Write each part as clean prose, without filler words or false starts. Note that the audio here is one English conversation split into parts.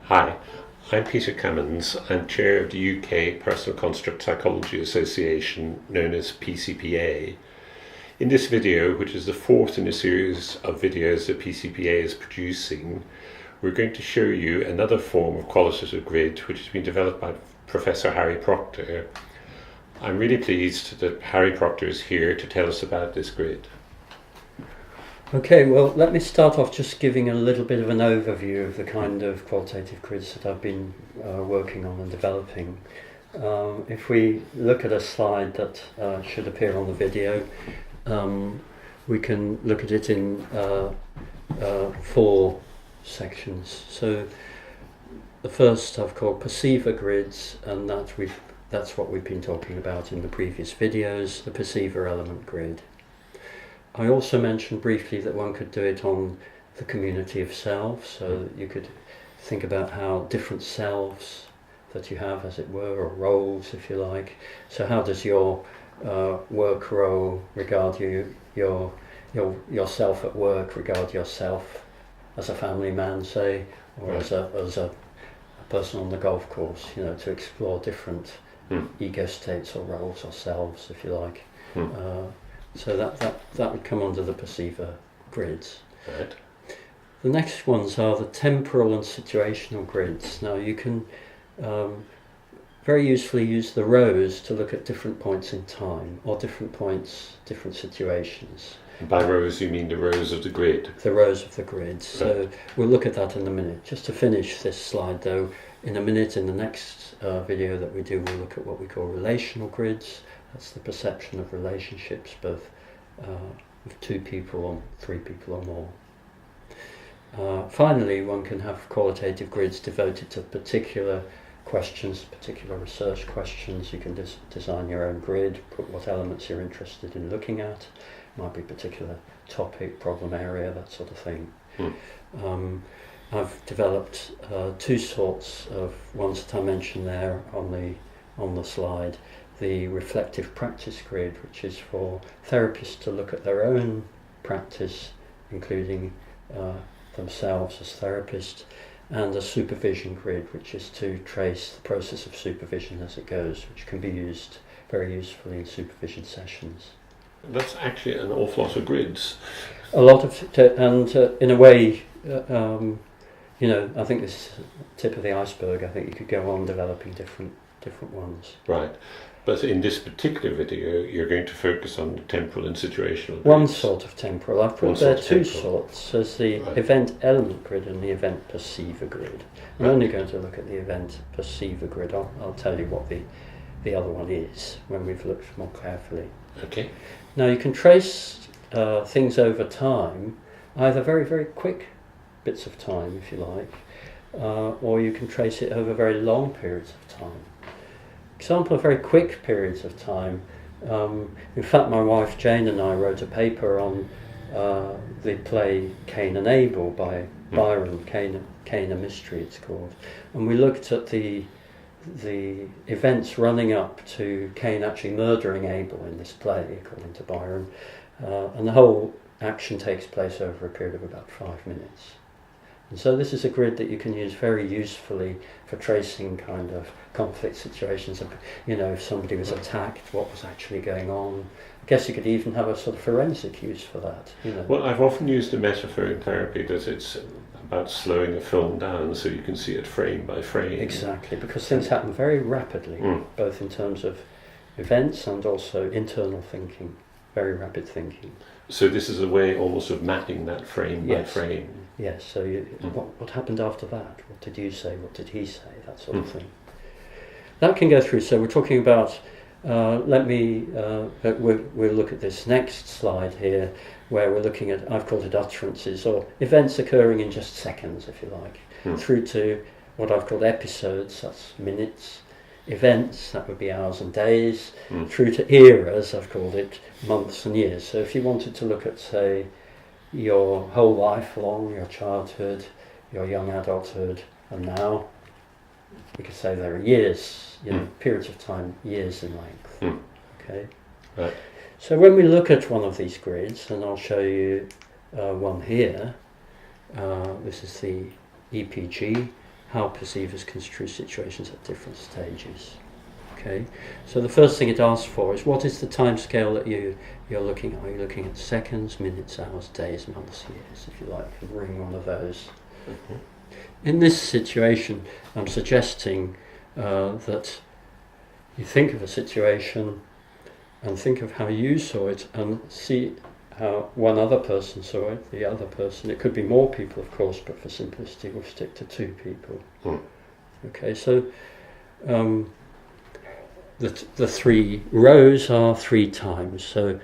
Hi, I'm Peter Cummins. I'm chair of the UK Personal Construct Psychology Association, known as PCPA. In this video, which is the fourth in a series of videos that PCPA is producing, we're going to show you another form of qualitative grid which has been developed by Professor Harry Procter. I'm really pleased that Harry Procter is here to tell us about this grid. Okay, well, let me start off just giving a little bit of an overview of the kind of qualitative grids that I've been working on and developing. If we look at a slide that should appear on the video, we can look at it in four sections. So the first I've called perceiver grids, and that's what we've been talking about in the previous videos, the perceiver element grid. I also mentioned briefly that one could do it on the community of selves, so that you could think about how different selves that you have, as it were, or roles, if you like. So how does your work role regard you, yourself at work regard yourself as a family man, say, or as a person on the golf course, to explore different ego states or roles or selves, if you like. So that would come under the perceiver grids. Right. The next ones are the temporal and situational grids. Now you can very usefully use the rows to look at different points in time, or different points, different situations. By rows you mean the rows of the grid? The rows of the grid. So right. We'll look at that in a minute. Just to finish this slide though, in a minute in the next video that we do, we'll look at what we call relational grids. That's the perception of relationships, both with two people or three people or more. Finally, one can have qualitative grids devoted to particular questions, particular research questions. You can design your own grid, put what elements you're interested in looking at. Might be a particular topic, problem area, that sort of thing. I've developed two sorts of ones that I mentioned there on the slide. The reflective practice grid, which is for therapists to look at their own practice, including themselves as therapists, and a supervision grid, which is to trace the process of supervision as it goes, which can be used very usefully in supervision sessions. That's actually an awful lot of grids. A lot of, and in a way, I think this is the tip of the iceberg. I think you could go on developing different ones. Right. But in this particular video, you're going to focus on the temporal and situational grids. One sort of temporal. I've put there two sorts. There's the event element grid and the event perceiver grid. I'm only going to look at the event perceiver grid. I'll tell you what the other one is when we've looked more carefully. Okay. Now you can trace things over time, either very, very quick bits of time, if you like, or you can trace it over very long periods of time. Example of very quick periods of time. In fact, my wife Jane and I wrote a paper on the play Cain and Abel by Byron, Cain a Mystery it's called, and we looked at the events running up to Cain actually murdering Abel in this play, according to Byron, and the whole action takes place over a period of about 5 minutes. And so this is a grid that you can use very usefully for tracing kind of conflict situations. If somebody was attacked, what was actually going on. I guess you could even have a sort of forensic use for that. Well, I've often used the metaphor in therapy that it's about slowing a film down so you can see it frame by frame. Exactly, because things happen very rapidly, both in terms of events and also internal thinking, very rapid thinking. So this is a way almost of mapping that frame by frame. Yes, so what happened after that? What did you say? What did he say? That sort of thing. That can go through, so we're talking about, we'll look at this next slide here, where we're looking at, I've called it utterances, or events occurring in just seconds, if you like, through to what I've called episodes, that's minutes, events, that would be hours and days, through to eras, I've called it months and years. So if you wanted to look at, say, your whole life long, your childhood, your young adulthood, and now, we could say there are years, periods of time, years in length. Okay. Right. So when we look at one of these grids, and I'll show you one here, this is the EPG how perceivers construe situations at different stages. Okay, so the first thing it asks for is, what is the time scale that you're looking at? Are you looking at seconds, minutes, hours, days, months, years, if you like, and ring one of those. Mm-hmm. In this situation, I'm suggesting that you think of a situation and think of how you saw it and see how one other person saw it, the other person. It could be more people, of course, but for simplicity we'll stick to 2 people. Okay, so the 3 rows are 3 times. So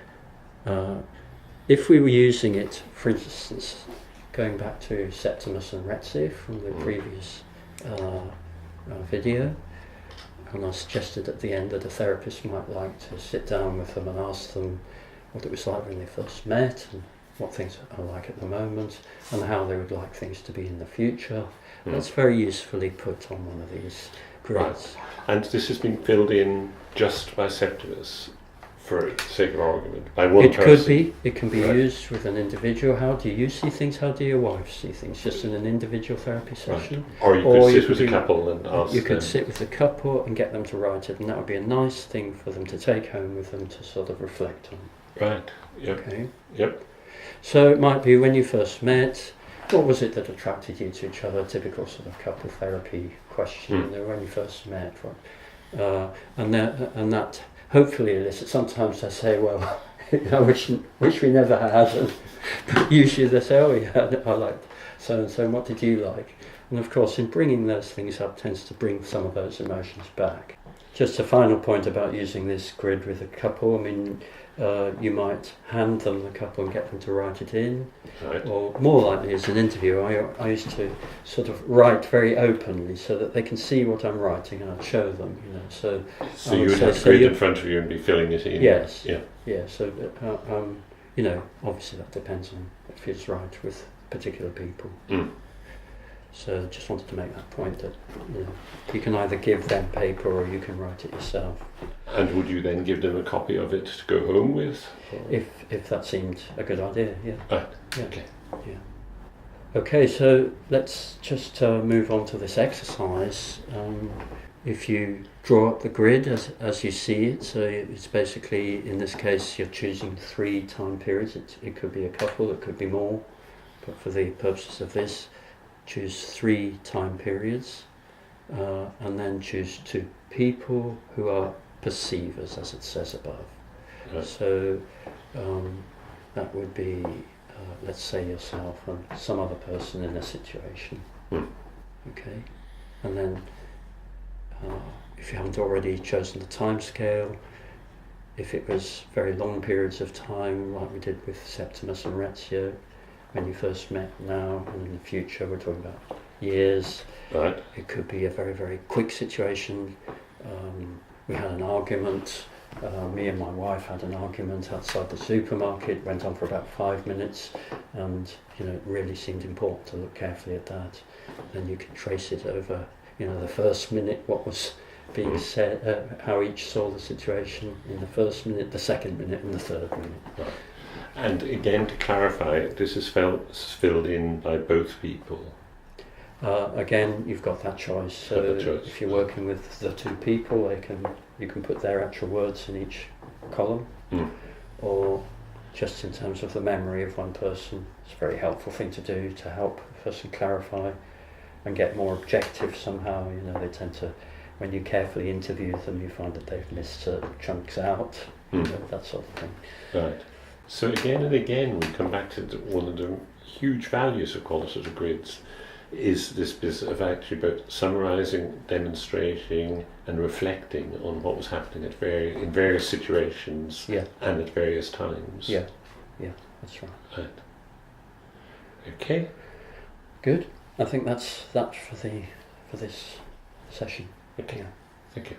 if we were using it, for instance, going back to Septimus and Retzi from the previous video, and I suggested at the end that a therapist might like to sit down with them and ask them what it was like when they first met, and what things are like at the moment, and how they would like things to be in the future. That's very usefully put on one of these grids. Right. And this has been filled in just by Septimus, for the sake of argument, by one person. It can be used with an individual. How do you see things? How do your wife see things? Just in an individual therapy session. Right. Or you could sit with a couple and ask You could them. sit with the couple and get them to write it, and that would be a nice thing for them to take home with them to sort of reflect on. Right. Yep. Okay. Yep. So it might be when you first met, what was it that attracted you to each other? Typical sort of couple therapy question. You know, when you first met, right? And that hopefully elicits. Sometimes they say, well, I wish we never had, and usually they say, oh yeah, I liked so and so. What did you like? And of course, in bringing those things up, tends to bring some of those emotions back. Just a final point about using this grid with a couple. I mean, you might hand them the couple and get them to write it in. Right. Or more likely as an interview, I used to sort of write very openly so that they can see what I'm writing, and I'd show them, you know. So you would have the grid in front of you and be filling it in. Yes. Yeah. Yeah. So you know, obviously that depends on what feels right with particular people. So just wanted to make that point that, you know, you can either give them paper or you can write it yourself. And would you then give them a copy of it to go home with? Or? If that seemed a good idea, yeah. Right. Yeah. Okay. Yeah. Okay, so let's just move on to this exercise. If you draw up the grid as you see it, so it's basically, in this case, you're choosing 3 time periods. It could be a couple, it could be more, but for the purposes of this, choose 3 time periods, and then choose 2 people who are perceivers, as it says above. Right. So that would be, let's say yourself and some other person in a situation. Okay, and then if you haven't already chosen the time scale, if it was very long periods of time, like we did with Septimus and Retzi, when you first met now, and in the future we're talking about years. Right. It could be a very, very quick situation. We had an argument, me and my wife had an argument outside the supermarket, went on for about 5 minutes, and you know, it really seemed important to look carefully at that. Then you could trace it over, you know, the first minute, what was being said, how each saw the situation in the first minute, the second minute, and the third minute. Right. And again, to clarify, this is filled in by both people. Again, you've got that choice. So choice. if you're working with the 2 people, you can put their actual words in each column, or just in terms of the memory of one person. It's a very helpful thing to do to help a person clarify and get more objective somehow. You know, they tend to, when you carefully interview them, you find that they've missed certain chunks out, you know, that sort of thing. Right. So again and again, we come back to one of the huge values of qualitative grids, is this business of actually about summarising, demonstrating, and reflecting on what was happening in various situations and at various times. Yeah, that's right. Right. Okay. Good. I think that's that for this session. Okay. Yeah. Thank you.